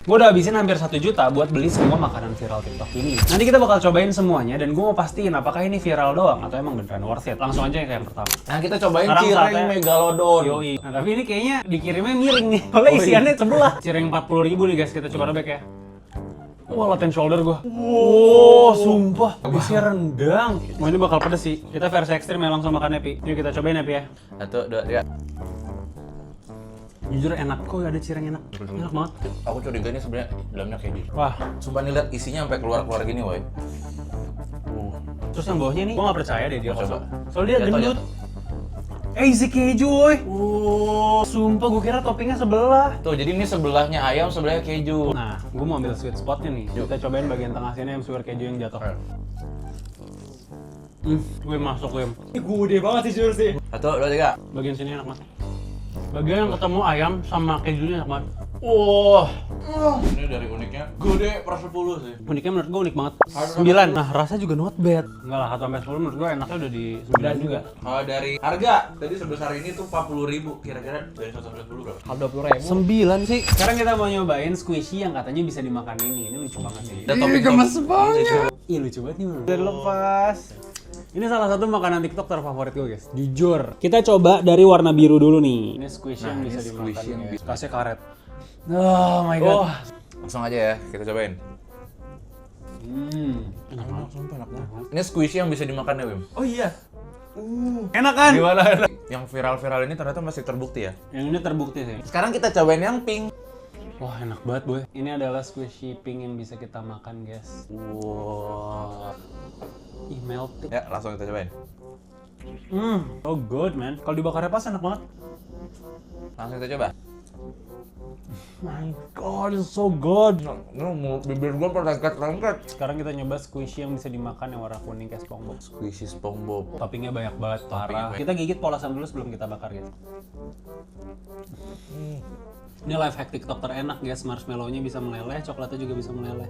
Gue udah habisin hampir 1 juta buat beli semua makanan viral TikTok ini. Nanti kita bakal cobain semuanya dan gue mau pastiin apakah ini viral doang atau emang beneran worth it. Langsung aja yang pertama. Nah, kita cobain Sekarang cireng saatnya- megalodon. Yoi. Nah tapi ini kayaknya dikirimnya miring nih. Soalnya isiannya sebelah. Cireng 40.000 nih guys, kita coba robek ya. Wah, latihan shoulder gua. Wow, sumpah. Isinya rendang. Wah, ini bakal pedes sih. Kita versi ekstrim ya, langsung makannya, Pi. Yuk kita cobain ya, Pi ya. 1, 2, 3. Jujur enak kok, ada cireng enak. Enak banget. Aku curiga ini sebenarnya dalamnya keju. Wah, Sumpah nih lihat isinya sampai keluar gini, woi. terus yang bawahnya nih, gua nggak percaya deh dia Coba. kosong. Soalnya dia Jatuh, gendut. Isi keju, woy. Sumpah gua kira toppingnya sebelah. Tuh, jadi ini sebelahnya ayam, sebelahnya keju. Nah, gua mau ambil sweet spotnya nih. Yuk. Kita cobain bagian tengah sini yang sugar keju yang jatuh. Gue masuk, gue. Ini gede banget sih jujur sih. 1, 2, 3. Bagian sini enak banget. Bagian yang ketemu ayam sama kejunya enak banget. Ini dari uniknya gede per 10 sih. Uniknya menurut gue unik banget. 9. Nah, rasa juga not bad. Enggak lah, 1 sampai 10 menurut gue enaknya udah di 9 juga. Kalau dari harga, tadi sebesar ini tuh 40.000. Kira-kira dari 1 sampai 10 berapa? 20.000. 9 sih. Sekarang kita mau nyobain squishy yang katanya bisa dimakan ini. Ini lucu banget sih. Ada topik gemes banget. Ih, lucu banget nih. Udah lepas. Ini salah satu makanan TikTok terfavorit gue, guys. Jujur. Kita coba dari warna biru dulu nih. Ini squishy yang Nah, bisa ini dimakan. squishy yang guys. bisa. Kasih karet. Oh my god. Langsung aja ya, kita cobain. Enak banget. Sumpah enak banget. Ini squishy yang bisa dimakan ya, Wim? Oh iya. Enak kan? Gimana? Yang viral-viral ini ternyata masih terbukti ya. Yang ini terbukti sih. Sekarang kita cobain yang pink. Wah, enak banget, boy. Ini adalah squishy pink yang bisa kita makan, guys. Wow. Ih, melting. Ya, langsung kita cobain. So good, man. Kalau dibakarnya pas enak banget. Langsung kita coba. My god, it's so good. Bibir gua perlengket-lengket. Sekarang kita nyoba squishy yang bisa dimakan yang warna kuning kayak SpongeBob. Squishy SpongeBob. Toppingnya banyak banget, parah. Toppingnya banyak. Kita gigit polasan dulu sebelum kita bakar, guys. Ini life hack TikTok terenak, guys. Marshmallow-nya bisa meleleh, coklatnya juga bisa meleleh.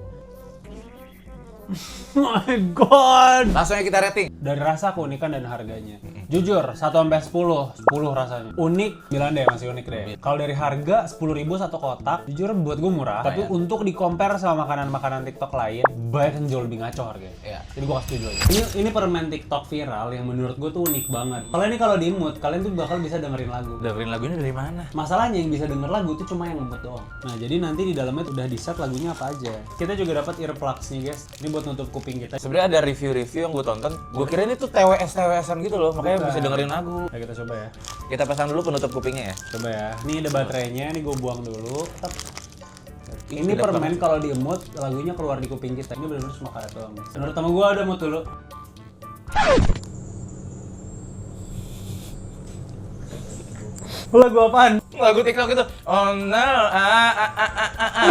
My god. Langsung aja kita rating. Dari rasa, keunikan, dan harganya. Jujur, 1 sampai 10, 10 rasanya. Unik, bilang deh masih unik deh. Kalau dari harga 10.000 satu kotak, jujur buat gue murah. Tapi untuk di compare sama makanan-makanan TikTok lain, banyak yang jauh lebih ngaco harganya. Iya. Jadi gue kasih setuju aja. Ini permen TikTok viral yang menurut gue tuh unik banget. Kalau ini kalau di mood, kalian tuh bakal bisa dengerin lagu. Dengerin lagunya dari mana? Masalahnya yang bisa denger lagu tuh cuma yang ngebut doang. Nah, jadi nanti di dalamnya udah di set lagunya apa aja. Kita juga dapat earplugs nih, guys. Ini buat nutup kuping kita. Sebenarnya ada review-review yang gue tonton. Gue kira ini tuh TWS-TWS-an gitu loh, makanya bisa dengerin lagu. Nah, kita coba ya. Kita pasang dulu penutup kupingnya ya. Coba ya. Ini ada baterainya, ini gue buang dulu. Tep. Ini sedap permen kalau di emut lagunya keluar di kuping kita. Ini benar-benar cuma karet doang. Menurut sama gue ada mood dulu. Lagu apaan? Lagu TikTok itu. Oh no,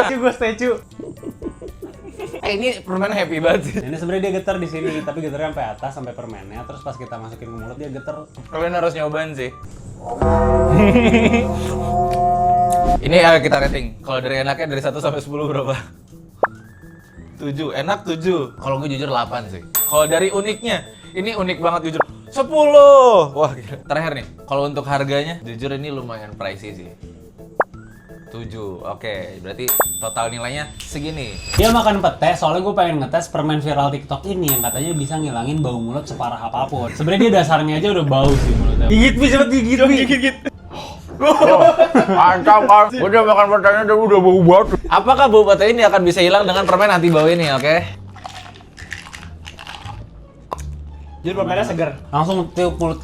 Ini gue statue. Ini permen happy banget sih. Ini sebenarnya dia getar di sini, tapi getarnya sampai atas sampai permennya. Terus pas kita masukin ke mulut dia getar. Kalian harus nyobain sih. Ini kita rating. Kalau dari enaknya dari 1 sampai 10 berapa? 7. Enak 7. Kalau gue jujur 8 sih. Kalau dari uniknya, ini unik banget jujur. 10. Wah, gila. Terakhir nih, kalau untuk harganya jujur ini lumayan pricey sih. 7. Oke, berarti total nilainya segini. Dia makan pete, soalnya gue pengen ngetes permen viral TikTok ini yang katanya bisa ngilangin bau mulut separah apapun. Sebenarnya dia dasarnya aja udah bau sih mulutnya. Gigit, cepet gigit, gigit. Mantap kan? Udah makan petanya udah bau banget. Apakah bau pete ini akan bisa hilang dengan permen anti bau ini, oke? Jadi permennya segar. Langsung tiup mulut.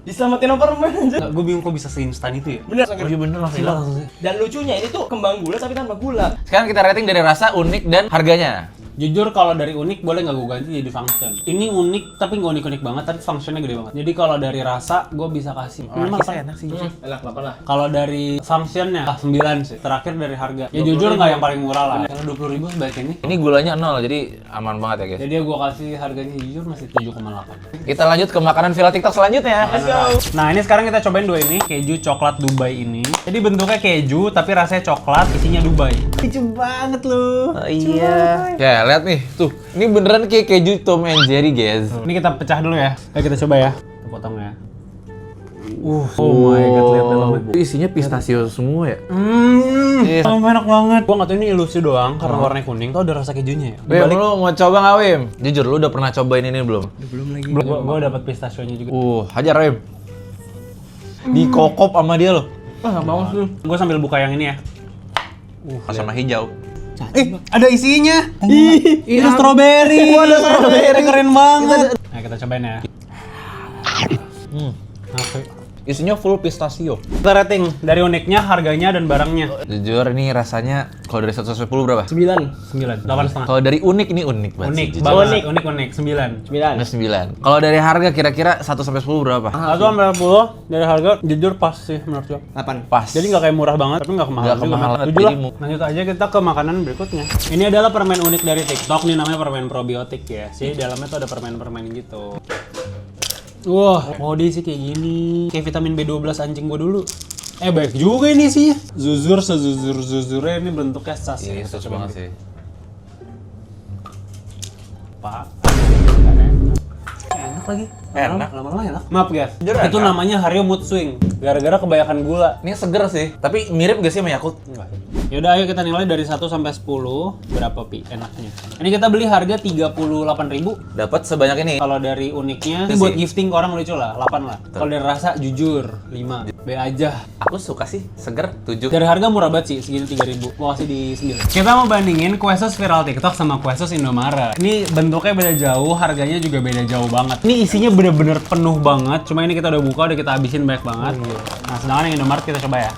Diselamatin sama permen aja. Gue bingung kok bisa seinstan itu ya. Bener. Oh iya bener langsung Gila hilang. langsung sih. Dan lucunya ini tuh kembang gula tapi tanpa gula. Sekarang kita rating dari rasa, unik, dan harganya. Jujur kalau dari unik boleh nggak gue ganti jadi function. Ini unik tapi nggak unik-unik banget, tapi functionnya gede banget. Jadi kalau dari rasa gue bisa kasih. Ini kisah enak sih. Enak apa lah. Kalau dari functionnya 9 sih. Terakhir dari harga. Ya jujur nggak yang paling murah lah. Kalau 20.000 sebaik ini. Ini gulanya 0, jadi aman banget ya guys. Jadi gue kasih harganya jujur masih 7,8. Kita lanjut ke makanan viral TikTok selanjutnya. Let's go. Nah ini sekarang kita cobain dua ini. Keju coklat Dubai ini. Jadi bentuknya keju tapi rasanya coklat, isinya Dubai. Lucu banget loh. Oh iya. Ya lihat nih, tuh. Ini beneran kayak keju Tom and Jerry guys. Ini kita pecah dulu ya. Ayo kita coba ya. Kita potong ya. Oh my god, lihat dalamnya. Isinya pistachio semua ya? Enak banget. Gua nggak tahu ini ilusi doang karena warnanya kuning. Tuh ada rasa kejunya ya. Wim, lu mau coba nggak Wim? Jujur, lu udah pernah cobain ini belum? Belum lagi. Gua dapat pistachionya juga. Hajar Wim. Dikokop sama dia loh. Ah, banget tuh. Gua sambil buka yang ini ya. Sama hijau. Ada isinya. Itu strawberry. Ada strawberry. Keren banget. Nah, kita cobain ya. Oke. Isinya full pistachio. Kita rating dari uniknya, harganya, dan barangnya. Jujur ini rasanya kalau dari 1 sampai 10 berapa? 9. 8,5. Kalau dari unik ini unik banget. Unik sih, banget. Unik. 9. 9. Kalau dari harga kira-kira 1 sampai 10 berapa? 1 sampai 10 dari harga jujur pas sih menurut gua. 8. Pas. Jadi nggak kayak murah banget, tapi nggak kemahal Nggak juga. kemahal. 7 lah. Jadi Lanjut aja kita ke makanan berikutnya. Ini adalah permen unik dari TikTok nih, namanya permen probiotik ya. Sih dalamnya tuh ada permen-permen gitu. Wah, mau diisi kayak gini. Kayak vitamin B12 anjing gua dulu. Baik juga ini sih. Zuzurnya ini bentuknya sas. Ini ya. cocok banget sih. Pak. Enak lagi. Enak. Lama-lama enak. Maaf guys. Jujur Itu enak. namanya Hario Mood Swing. Gara-gara kebanyakan gula. Ini seger sih, tapi mirip gak sih sama Yakult? Enggak. Yaudah ayo kita nilai dari 1 sampai 10 berapa pi enaknya. Ini kita beli harga 38.000. Dapat sebanyak ini. Kalau dari uniknya Itu ini buat sih. gifting ke orang lucu lah, 8 lah. Kalau dari rasa jujur 5. B aja. Aku suka sih, seger 7. Dari harga murah banget sih, segini 3.000. Gua kasih di 9. Kita mau bandingin kue sos viral TikTok sama kue sos Indomaret. Ini bentuknya beda jauh, harganya juga beda jauh banget. Ini isinya bener-bener penuh banget. Cuma ini kita udah buka, udah kita habisin banyak banget. Nah, sedangkan yang Indomaret kita coba ya.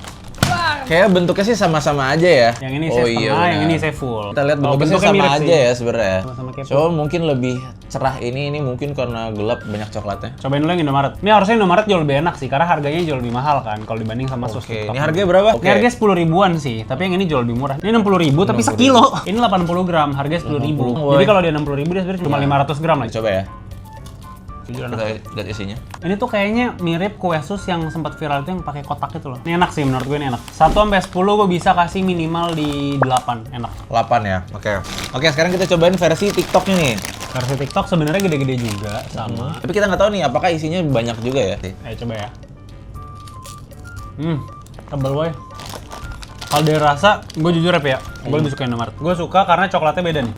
Kayak bentuknya sih sama-sama aja ya. Yang ini saya setengah, yang ini saya full. Kita lihat Oh, bentuknya sih sama mirip aja sih. ya sebenarnya. Sama-sama kepo. Cuma mungkin lebih cerah ini mungkin karena gelap banyak coklatnya. Cobain dulu yang Indomaret. Ini harusnya Indomaret jauh lebih enak sih, karena harganya jauh lebih mahal kan kalau dibanding sama sos Oke, TikTok. ini harganya berapa? Ini harganya 10 ribuan sih, tapi yang ini jauh lebih murah. Ini 60.000 tapi sekilo. Ini 80 gram, harganya 10.000. 60, Jadi woy. kalau dia 60.000 dia sebenarnya cuma 500 gram lagi. Coba ya. Jujur Kita enak. lihat isinya. Ini tuh kayaknya mirip kue sus yang sempat viral itu yang pakai kotak itu loh. Ini enak sih menurut gue, ini enak. 1 sampai 10 gue bisa kasih minimal di 8, enak. 8 ya. Oke. Oke, sekarang kita cobain versi TikToknya nih. Versi TikTok sebenarnya gede-gede juga sama. Tapi kita nggak tahu nih apakah isinya banyak juga ya. Ayo coba ya. Tebal boy. Kalau dari rasa, gue jujur ya, gue lebih suka Indomaret. Gue suka karena coklatnya beda nih.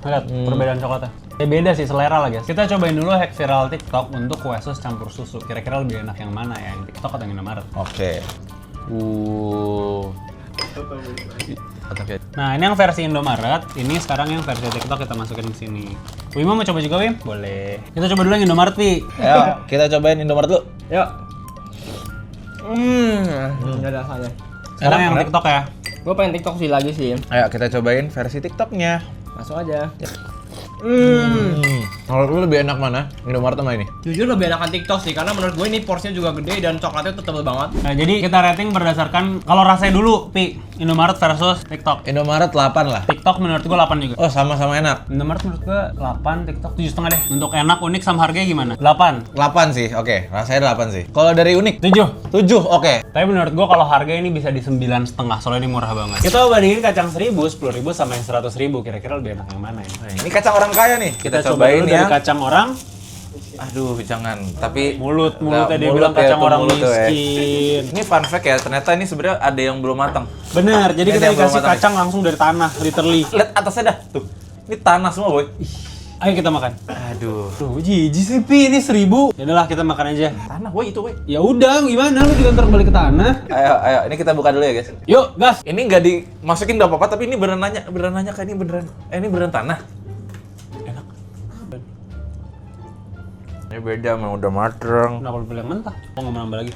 Lihat perbedaan coklatnya. Beda sih selera lah guys. Kita cobain dulu hack viral TikTok untuk kue sus campur susu. Kira-kira lebih enak yang mana ya, yang TikTok atau yang Indomaret? Oke. Nah ini yang versi Indomaret, ini sekarang yang versi TikTok kita masukin ke sini. Wima mau coba juga Wim? Boleh. Kita coba dulu yang Indomaret Wi. Ayo, kita cobain Indomaret dulu. Yuk. Nggak ada rasanya. Sekarang yang TikTok ya. Gue pengen TikTok sih lagi sih. Ayo, kita cobain versi TikToknya. Langsung aja. Menurut lu lebih enak mana? Indomaret sama ini? Jujur lebih enakan TikTok sih, karena menurut gue ini porsinya juga gede dan coklatnya tuh tebel banget. Nah, jadi kita rating berdasarkan kalau rasanya dulu, Pi. Indomaret versus TikTok. Indomaret 8 lah. TikTok menurut gua 8 juga. Oh, sama-sama enak. Indomaret menurut gua 8, TikTok 7,5 deh. Untuk enak, unik sama harganya gimana? 8. 8 sih, oke. Rasanya 8 sih. Kalau dari unik? 7. 7, oke. Tapi menurut gua kalau harga ini bisa di 9,5, soalnya ini murah banget. Kita bandingin kacang 1.000, 10.000 sama yang 100.000. Kira-kira lebih enak yang mana ya? Nah, ini kacang orang kaya nih. Kita coba dulu dari kacang orang. Aduh, jangan. Tapi Mulutnya dia mulut bilang ya, kacang tuh orang mulut tuh ya. miskin. Ini fun fact ya, ternyata ini sebenarnya ada yang belum matang. Bener, jadi Ini kita ada yang belum dikasih matang kacang langsung dari tanah, literally. Lihat atasnya dah, tuh. Ini tanah semua, boy. Ayo kita makan. Aduh. Tuh, jijik sih Pi, ini 1.000. Ya udahlah kita makan aja. Tanah, boy, itu, boy. Ya udah, gimana lu diantar balik ke tanah? Ayo, ini kita buka dulu ya, guys. Yuk, gas. Ini nggak dimasukin nggak apa-apa, tapi ini beneran nanya kayak ini beneran tanah. Enak. Ini beda, emang udah mateng. Kenapa lu pilih yang mentah? Kok nggak mau nambah lagi?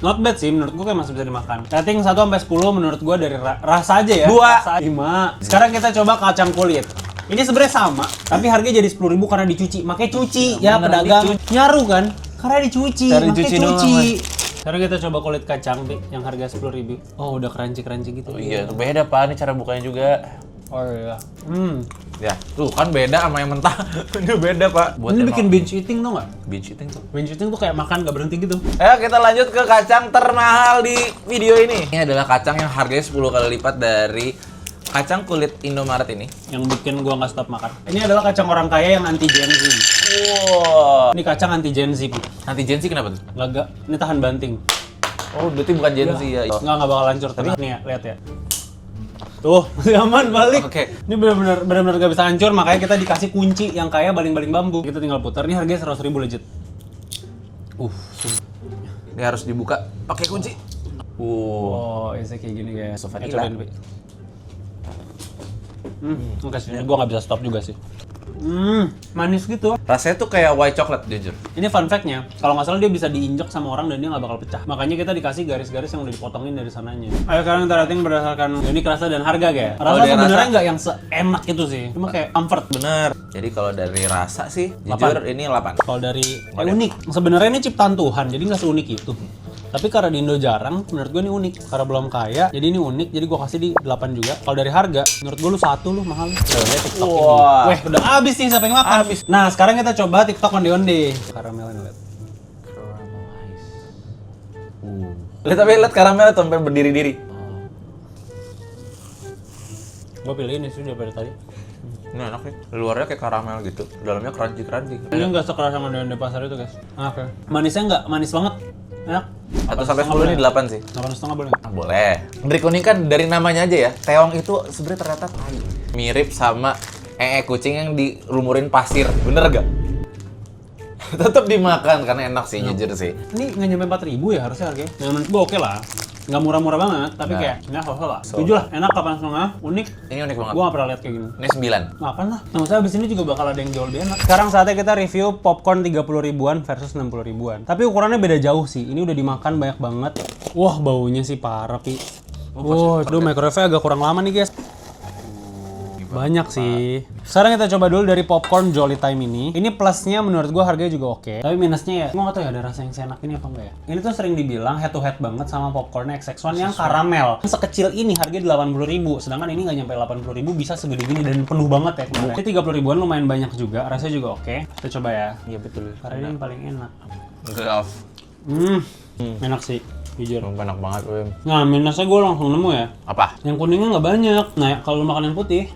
Not bad sih, menurut gua kayak masih bisa dimakan. Rating 1 sampai 10 menurut gua dari rasa aja ya. 2. Rasa 5. Sekarang kita coba kacang kulit. Ini sebenarnya sama, tapi harganya jadi 10.000 karena dicuci. Makanya cuci ya beneran pedagang. Nyaru kan? Karena dicuci. Karena makanya dicuci cuci. doang, Sekarang kita coba kulit kacang Bi, yang harga 10.000. Oh, udah crunchy gitu. Oh iya, tuh beda Pak, ini cara bukanya juga. Oh iya. Ya, tuh kan beda sama yang mentah. Ini beda Pak. Ini bikin binge eating tuh nggak? binge eating tuh. Binge eating tuh kayak makan nggak berhenti gitu. Ayo kita lanjut ke kacang termahal di video ini. Ini adalah kacang yang harganya 10 kali lipat dari kacang kulit Indomaret ini. Yang bikin gua nggak stop makan. Ini adalah kacang orang kaya yang anti Gen Z. Wow. Ini kacang anti Gen-Z. Nanti Gen Z kenapa tuh? Laga, ini tahan banting. Oh, berarti bukan Gen Z ya. Nggak bakal hancur, tapi nih ya, lihat ya. Tuh, masih aman balik. Oke. Ini benar-benar gak bisa hancur, makanya kita dikasih kunci yang kayak baling-baling bambu. Kita tinggal putar. Ini harganya 100.000 legit. Ini harus dibuka pakai kunci. Oh, isinya kayak gini guys. So vanilla. Cobain, Pi. Oke sih, gue nggak bisa stop juga sih. Manis gitu. Rasanya tuh kayak white chocolate jujur. Ini fun fact-nya, kalau nggak salah dia bisa diinjek sama orang dan dia nggak bakal pecah. Makanya kita dikasih garis-garis yang udah dipotongin dari sananya. Ayo sekarang kita rating berdasarkan unik rasa dan harga, guys. Rasa dari sebenarnya rasa- nggak yang seenak itu sih, cuma kayak comfort. Bener. Jadi kalau dari rasa sih, jujur ini 8. Kalau dari unik, sebenarnya ini ciptaan Tuhan, jadi nggak seunik itu. Tapi karena di Indo jarang, menurut gue ini unik. Karena belum kaya, jadi ini unik, jadi gue kasih di 8 juga. Kalau dari harga, menurut gue lu 1 lu mahal. Coba TikTok ini. Wah. Weh, udah habis nih, siapa yang makan? Habis. Nah, sekarang kita coba TikTok onde-onde. Karamel ini, lihat. Lihat tapi lihat karamel sampai berdiri-diri. Gue pilih ini sih daripada tadi. Ini enak nih. Luarnya kayak karamel gitu, dalamnya crunchy. Ini nggak sekeras sama onde-onde pasar itu, guys. Oke. Manisnya nggak manis banget. Enak. 1 sampai 10 ini 8 sih. 8,5 boleh nggak? Ah, boleh. Dari kuning kan dari namanya aja ya. Teong itu sebenarnya ternyata tai. Mirip sama kucing yang dilumurin pasir. Bener gak? Tetap dimakan karena enak sih jujur sih. Ini nggak nyampe 4.000 ya harusnya harganya. Nah, menurut gue oke lah. Nggak murah-murah banget, tapi Nah. kayak ini so-so lah. 7 lah, enak 8,5, unik. Ini unik banget. Gue nggak pernah lihat kayak gini. Ini 9. 8 lah. Nah, maksudnya abis ini juga bakal ada yang jauh lebih enak. Sekarang saatnya kita review popcorn 30 ribuan versus 60 ribuan. Tapi ukurannya beda jauh sih. Ini udah dimakan banyak banget. Wah, baunya sih parah, Pi. Wah, aduh microwave-nya agak kurang lama nih, guys. Banyak sih. Sekarang kita coba dulu dari popcorn Jolly Time ini. Ini plusnya menurut gua harganya juga oke. Tapi minusnya ya, gua nggak tahu ya ada rasa yang seenak ini apa enggak ya. Ini tuh sering dibilang head to head banget sama popcorn XX1 yang karamel. Sekecil ini harganya 80.000, sedangkan ini nggak nyampe 80.000, bisa segede gini dan penuh banget ya. Ini 30 ribuan lumayan banyak juga, rasanya juga oke. Kita coba ya. Iya betul. Karena ini yang paling enak. Off. Enak sih, jujur. Enak banget, Wim. Nah, minusnya gua langsung nemu ya. Apa? Yang kuningnya nggak banyak. Nah, kalau lu makan yang putih,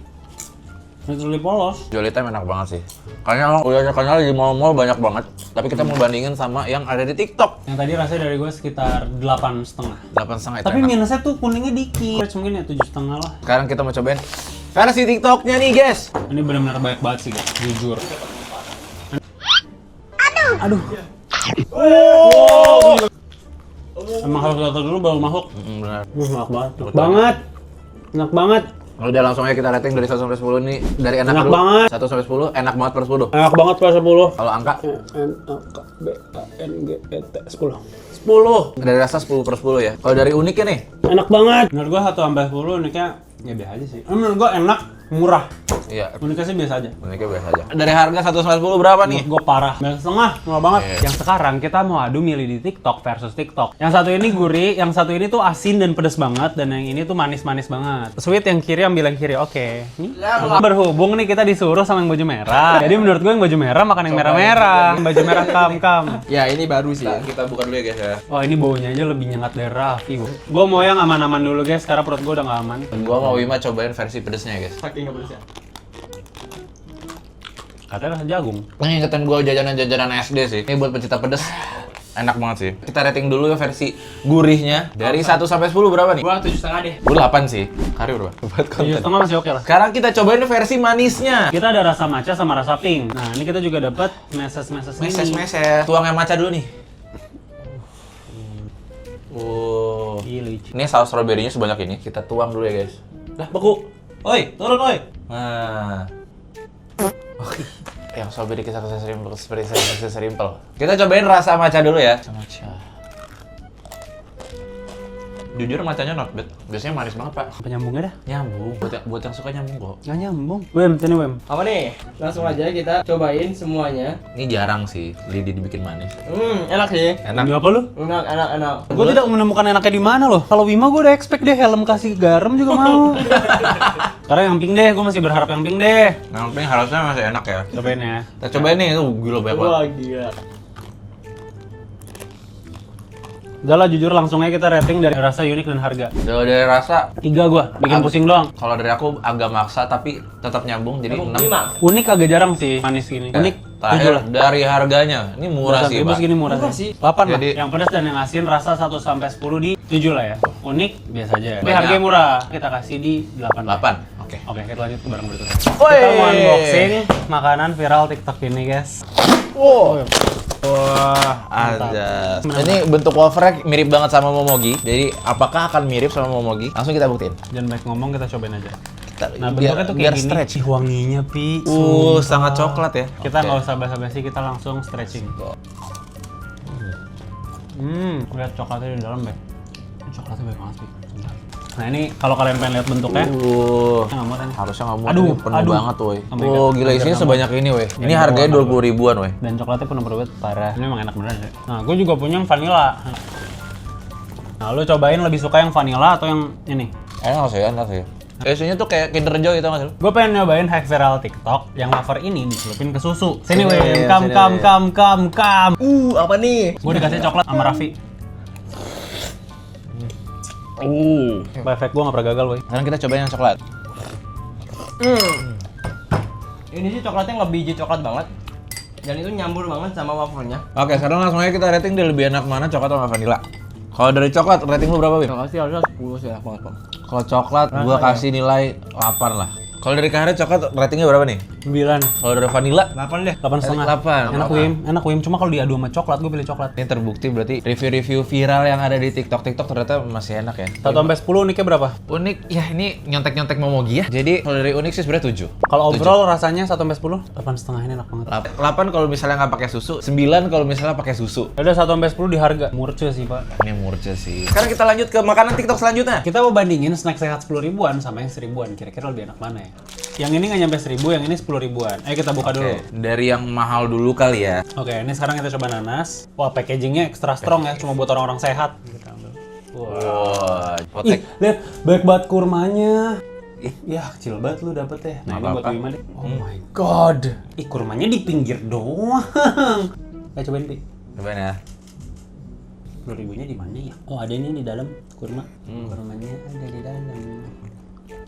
literally polos. Jolly Time enak banget sih. Kayaknya udah terkenal di mall-mall banyak banget. Tapi kita mau bandingin sama yang ada di TikTok. Yang tadi rasanya dari gue sekitar 8,5. 8,5 itu Tapi enak. minusnya tuh kuningnya dikit. Mungkin ya 7,5 lah. Sekarang kita mau cobain versi TikToknya nih, guys. Ini benar-benar banyak banget sih, guys. Jujur. Aduh. Emang harus gatal dulu baru masuk. Benar. Enak banget. Enak banget. Enak banget. Udah langsung aja kita rating dari 1 sampai 10 nih. Dari enak Enak dulu. banget. 1 sampai 10, enak banget per 10. Enak banget per 10. Kalau angka N A K B A N G E T 10. 10. Dari rasa 10 per 10 ya. Kalau dari uniknya nih, Enak banget. Menurut gua 1 sampai 10 uniknya ya biasa aja sih. Menurut gua enak, murah. iya, Uniknya sih biasa aja. uniknya biasa aja. Dari harga 1 sampai 10 berapa nih? Gue parah, 9,5, murah banget. Iya. Yang sekarang kita mau adu milih di TikTok versus TikTok. Yang satu ini gurih, yang satu ini tuh asin dan pedas banget, dan yang ini tuh manis-manis banget. Sweet yang kiri, ambil yang kiri, oke. Berhubung nih kita disuruh sama yang baju merah. Jadi menurut gue yang baju merah makan yang merah-merah. Yang baju merah kam-kam. Ya ini baru sih. Kita buka dulu ya, guys ya. Oh ini baunya aja lebih nyengat dari Raffi. Gue mau yang aman-aman dulu guys, karena perut gue udah gak aman. Gua mau Wima cobain versi pedesnya, guys. Saking nggak pedasnya. Katanya rasa jagung. Ini ingetin gua jajanan-jajanan SD sih. Ini buat pecinta pedes. Enak banget sih. Kita rating dulu ya versi gurihnya. Dari 1 sampai 10 berapa nih? Gua 7,5 deh. Gua 8 sih. Kari berapa? Buat konten. 7,5 masih oke lah. Sekarang kita cobain versi manisnya. Kita ada rasa matcha sama rasa pink. Nah ini kita juga dapat meses-meses ini. Meses-meses. Tuang yang maca dulu nih. Gila. Ini saus strawberry-nya sebanyak ini. Kita tuang dulu ya, guys. Dah, beku. Oi, turun, oi. Nah. Yang strawberry kita seperti serimpel. Kita cobain rasa matcha dulu ya. Matcha. Jujur matchanya not bad. Biasanya manis banget, Pak. Apa nyambungnya dah? Nyambung. Buat yang suka nyambung kok. Nggak nyambung. Wem, sini Wem. Apa nih? Langsung aja kita cobain semuanya. Ini jarang sih lidi dibikin manis. Enak sih. Enak. Ini apa lu? Enak. Gue tidak menemukan enaknya di mana loh. Kalau Wima gue udah expect deh helm kasih garam juga mau. Sekarang yang pink deh, gue masih berharap yang pink deh. Yang penting harusnya masih enak ya. Cobain ya. Kita cobain nih, itu gila banyak banget. Wah gila. Udah lah jujur langsung aja kita rating dari rasa unik dan harga. Kalau dari rasa, 3 gua, bikin pusing doang. kalau dari aku agak maksa tapi tetap nyambung jadi 6. 5. Unik agak jarang sih manis gini. Ya. Unik Terakhir dari harganya, ini murah sih, Pak. Segini murah Murah sih. sih. 8 lah. Jadi- Yang pedas dan yang asin rasa 1 sampai 10 di 7 lah ya. Unik biasa aja. Tapi Banyak. harganya murah. Kita kasih di 8. 8. Oke. Oke, kita lanjut ke barang berikutnya. Woi. Kita mau unboxing makanan viral TikTok ini, guys. Wow. Wah, ada. Ini bentuk wafernya mirip banget sama Momogi. Jadi, apakah akan mirip sama Momogi? Langsung kita buktiin. Jangan baik ngomong, kita cobain aja. Nah, biar, bentuknya tuh biar kayak gini. stretch. Ih, wanginya, Pi. Sangat coklat ya. Kita Oke. nggak usah basa-basi, kita langsung stretching. Lihat coklatnya di dalam, Bek. Ini coklatnya baik banget, Pi. Sumpah. Nah, ini kalau kalian pengen lihat bentuknya, nggak mau kan? Harusnya nggak mau. Aduh, Ini penuh aduh. banget, woy. Oh my Oh, God. gila isinya Hampir sebanyak ini, woy. Ini Ini harganya bawa 20 ribuan, woy. Dan coklatnya penuh banget, parah. Ini emang enak beneran sih. Nah, gue juga punya yang vanilla. Nah, lu cobain lebih suka yang vanilla atau yang ini? Enak sih, enak sih. Isinya tuh kayak Kinder Joy gitu nggak sih? Gue pengen nyobain hack viral TikTok yang wafer ini dicelupin ke susu. Sini, Sini, Wim. sini, Kam. Apa nih? Gue dikasih coklat sama Raffi. Efek gue nggak pernah gagal, woy. Sekarang kita cobain yang coklat. Ini sih coklatnya nggak biji coklat banget. Dan itu nyambur banget sama wafernya. Oke, sekarang langsung aja kita rating dia lebih enak mana, coklat sama vanilla. Kalau dari coklat, rating lu berapa, Bim? Yang kasih harusnya 10 sih, banget, Bang. Kalau coklat, gua kasih nilai 8 lah. Kalau dari KHR coklat ratingnya berapa nih? 9. Kalau dari vanilla? 8 deh. 8,5. 8. Enak, Wim. Cuma kalau diadu sama coklat, gue pilih coklat. Ini terbukti berarti review-review viral yang ada di TikTok ternyata masih enak ya. 1 sampai 10 uniknya berapa? Unik, ya ini nyontek-nyontek Momogi ya. Jadi kalau dari unik sih sebenarnya 7. Kalau overall rasanya 1 sampai 10? 8,5 ini enak banget. 8 kalau misalnya nggak pakai susu, 9 kalau misalnya pakai susu. Udah 1 sampai 10 di harga. Murce sih, Pak. Ini murce sih. Sekarang kita lanjut ke makanan TikTok selanjutnya. Kita mau bandingin snack sehat 10 ribuan sama yang 1000-an. Kira-kira lebih enak mana ya? Yang ini nggak nyampe 1000, yang ini 10 ribuan. Ayo kita buka dulu. Oke, dari yang mahal dulu kali ya. Oke, ini sekarang kita coba nanas. Wah, packagingnya ekstra strong ya, cuma buat orang-orang sehat. Kita ambil. Wah. Wah, Ih, potek. lihat banyak banget kurmanya. Ya, kecil banget lu dapet ya. Nah, Nggak ini buat apa-apa. Wima deh. Oh my god. Ih, kurmanya di pinggir doang. Ayo cobain, Pi. Cobain ya. 10 ribunya di mana ya? Oh, ada ini di dalam kurma. Kurmanya ada di dalam.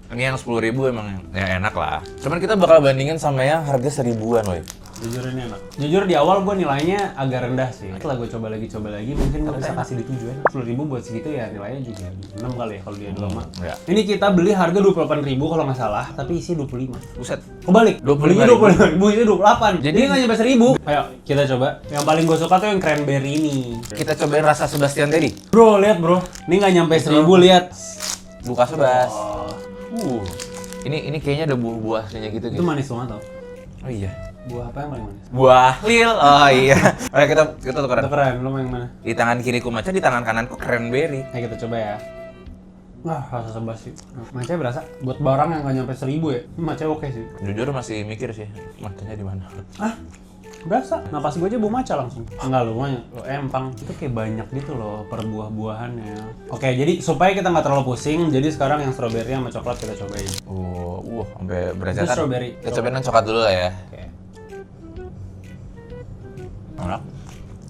Ini yang 10.000 emang ya enak lah. Cuman kita bakal bandingin sama yang harga 1000-an, woy. Jujur ini enak. Jujur di awal gue nilainya agak rendah sih. Setelah gue coba lagi, mungkin gue bisa kasih di 7 ya. 10 ribu buat segitu ya nilainya juga 6 kali ya kalau dia 2 mah. Ya. Ini kita beli harga 28 ribu kalau nggak salah, tapi isi 25. Buset. Kebalik, 25.000. belinya 25 ribu, itu 28. Jadi- Jadi nggak nyampe 1000. Ayo, kita coba. Yang paling gue suka tuh yang cranberry ini. Kita cobain rasa Sebastian tadi. Bro, lihat bro. Ini nggak nyampe 1000, lihat. Buka Sebas. Oh. Ini kayaknya ada buah-buahnya gitu Itu manis banget tau. Oh iya. Buah apa yang paling manis? Buah lil. Oh iya. Oke, kita tukeran. Itu keren, lo mau yang mana? Di tangan kiriku maca, di tangan kananku cranberry. Ayo kita coba ya. Wah, rasa sebas sih. Macanya berasa buat barang yang nggak nyampe 1000 ya. Ini macanya oke sih. Jujur masih mikir sih, macanya di mana. Ah, berasa. Napas gue aja bau maca langsung. Enggak lo empang. Itu kayak banyak gitu loh per buah-buahannya. Oke, jadi supaya kita nggak terlalu pusing, jadi sekarang yang strawberry sama coklat kita cobain. Sampai berasa Itu kan. strawberry. Kita cobain yang coklat dulu lah ya. Oke. Enak.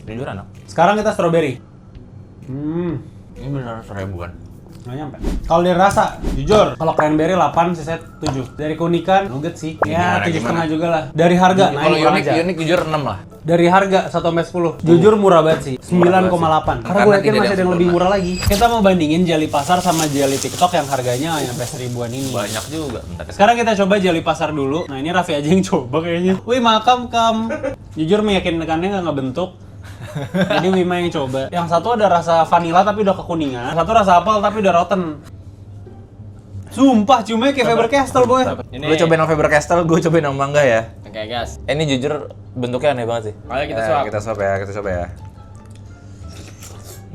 Jujur enak. Sekarang kita strawberry. Ini benar 1000-an. Nggak nyampe. Kalau dari rasa, jujur, kalau cranberry 8, sisa 7. Dari keunikan, nugget sih. Ya, Gimana? 7,5 juga lah. Dari harga, nah Kalau ini kurang aja. unik jujur 6 lah. Dari harga 1 sampai 10. Jujur murah banget sih. 9,8. Karena gue yakin Karena tidak masih ada yang lebih sempurna. murah lagi. Kita mau bandingin jelly pasar sama jelly TikTok yang harganya nggak nyampe 1000-an ini. Banyak juga. Bentar. Sekarang kita coba jelly pasar dulu. Nah, ini Raffi aja yang coba kayaknya. Wih, makam kam. Jujur meyakinkannya nggak ngebentuk. Jadi Wima yang coba. Yang satu ada rasa vanilla tapi udah kekuningan. Yang satu rasa apel tapi udah rotten. Sumpah, ciumnya kayak Faber Castell, boy. Lu cobain yang Faber Castell, gue cobain yang mangga ya. Oke, guys. Ini jujur bentuknya aneh banget sih. Ayo kita swab. Kita swab ya, kita coba ya.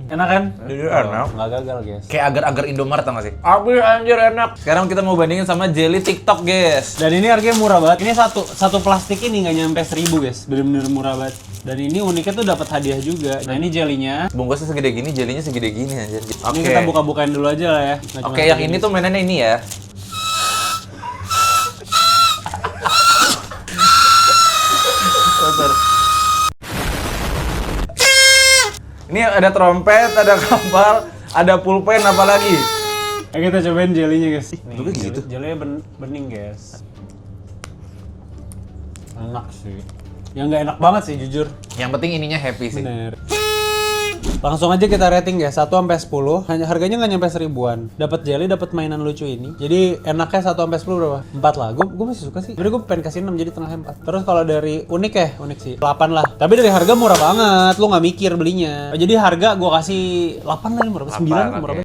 Enak kan? Jujur enak. Nggak gagal, guys. Kayak agar-agar Indomaret tau gak sih? Abis anjir enak. Sekarang kita mau bandingin sama jelly TikTok, guys. Dan ini harganya murah banget. Ini satu plastik ini nggak nyampe 1000, guys. Bener-bener murah banget. Dan ini uniknya tuh dapat hadiah juga. Nah, ini jelinya. Bungkusnya segede gini, jelinya segede gini anjir. Ini kita buka-bukain dulu aja lah ya. Nggak cuma Oke, yang segini. ini tuh mainannya ini ya. Ini ada trompet, ada kapal, ada pulpen, apa lagi? Ayo kita cobain jelinya, guys. Bentuknya gitu. Jelinya bening, guys. Enak sih. Yang nggak enak banget sih jujur. Yang penting ininya happy sih. Bener. Langsung aja kita rating ya, 1 sampai 10. Harganya nggak nyampe 1000-an. Dapat jelly, dapat mainan lucu ini. Jadi enaknya 1 sampai 10 berapa? 4 lah. Gue masih suka sih. Jadi gue pengen kasih 6 jadi tengahnya 4. Terus kalau dari unik ya, unik sih 8 lah. Tapi dari harga murah banget. Lu nggak mikir belinya. Jadi harga gue kasih 8 lah, berapa? 9 8, berapa? oke.